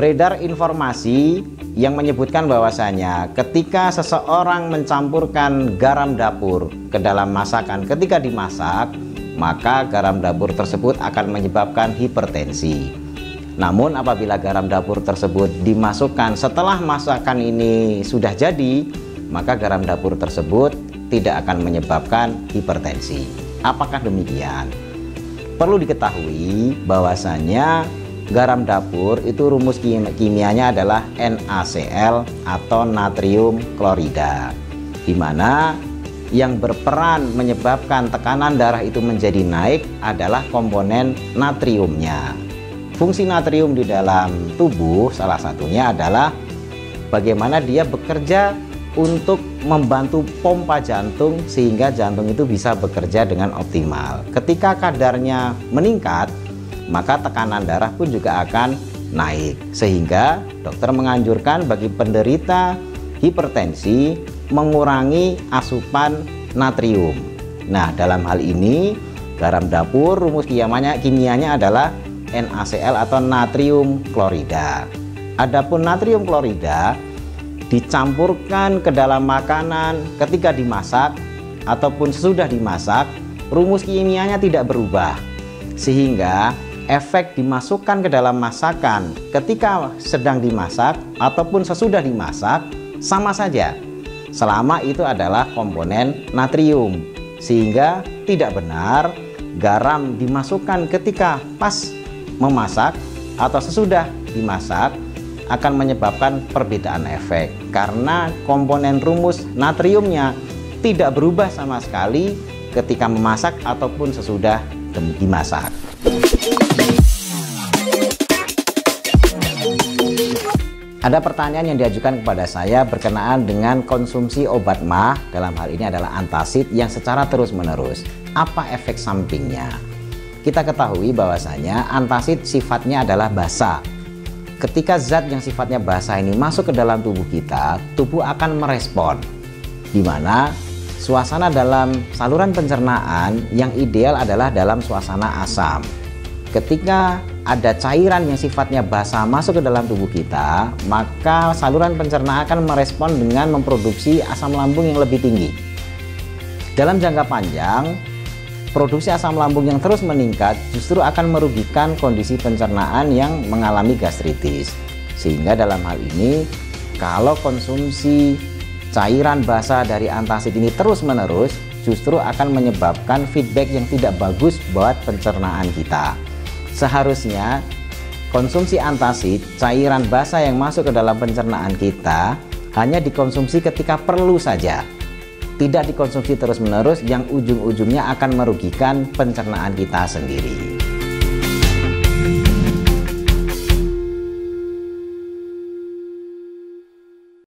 beredar informasi yang menyebutkan bahwasanya ketika seseorang mencampurkan garam dapur ke dalam masakan ketika dimasak, maka garam dapur tersebut akan menyebabkan hipertensi. Namun apabila garam dapur tersebut dimasukkan setelah masakan ini sudah jadi, maka garam dapur tersebut tidak akan menyebabkan hipertensi. Apakah demikian? Perlu diketahui bahwasanya garam dapur itu rumus kimianya adalah NaCl atau natrium klorida, di mana yang berperan menyebabkan tekanan darah itu menjadi naik adalah komponen natriumnya. Fungsi natrium di dalam tubuh salah satunya adalah bagaimana dia bekerja untuk membantu pompa jantung sehingga jantung itu bisa bekerja dengan optimal. Ketika kadarnya meningkat, maka tekanan darah pun juga akan naik, sehingga dokter menganjurkan bagi penderita hipertensi mengurangi asupan natrium. Nah, dalam hal ini garam dapur rumus kimianya adalah NaCl atau natrium klorida. Adapun natrium klorida dicampurkan ke dalam makanan ketika dimasak ataupun sesudah dimasak, rumus kimianya tidak berubah, sehingga efek dimasukkan ke dalam masakan ketika sedang dimasak ataupun sesudah dimasak sama saja, selama itu adalah komponen natrium. Sehingga tidak benar garam dimasukkan ketika pas memasak atau sesudah dimasak akan menyebabkan perbedaan efek, karena komponen rumus natriumnya tidak berubah sama sekali ketika memasak ataupun sesudah dimasak. Ada pertanyaan yang diajukan kepada saya berkenaan dengan konsumsi obat MAH, dalam hal ini adalah antasid yang secara terus-menerus. Apa efek sampingnya? Kita ketahui bahwasanya antasid sifatnya adalah basa. Ketika zat yang sifatnya basah ini masuk ke dalam tubuh kita, tubuh akan merespon, di mana suasana dalam saluran pencernaan yang ideal adalah dalam suasana asam. Ketika ada cairan yang sifatnya basah masuk ke dalam tubuh kita, maka saluran pencernaan akan merespon dengan memproduksi asam lambung yang lebih tinggi. Dalam jangka panjang, produksi asam lambung yang terus meningkat justru akan merugikan kondisi pencernaan yang mengalami gastritis. Sehingga dalam hal ini, kalau konsumsi cairan basah dari antasid ini terus-menerus, justru akan menyebabkan feedback yang tidak bagus buat pencernaan kita. Seharusnya konsumsi antasid, cairan basah yang masuk ke dalam pencernaan kita, hanya dikonsumsi ketika perlu saja. Tidak dikonsumsi terus-menerus yang ujung-ujungnya akan merugikan pencernaan kita sendiri.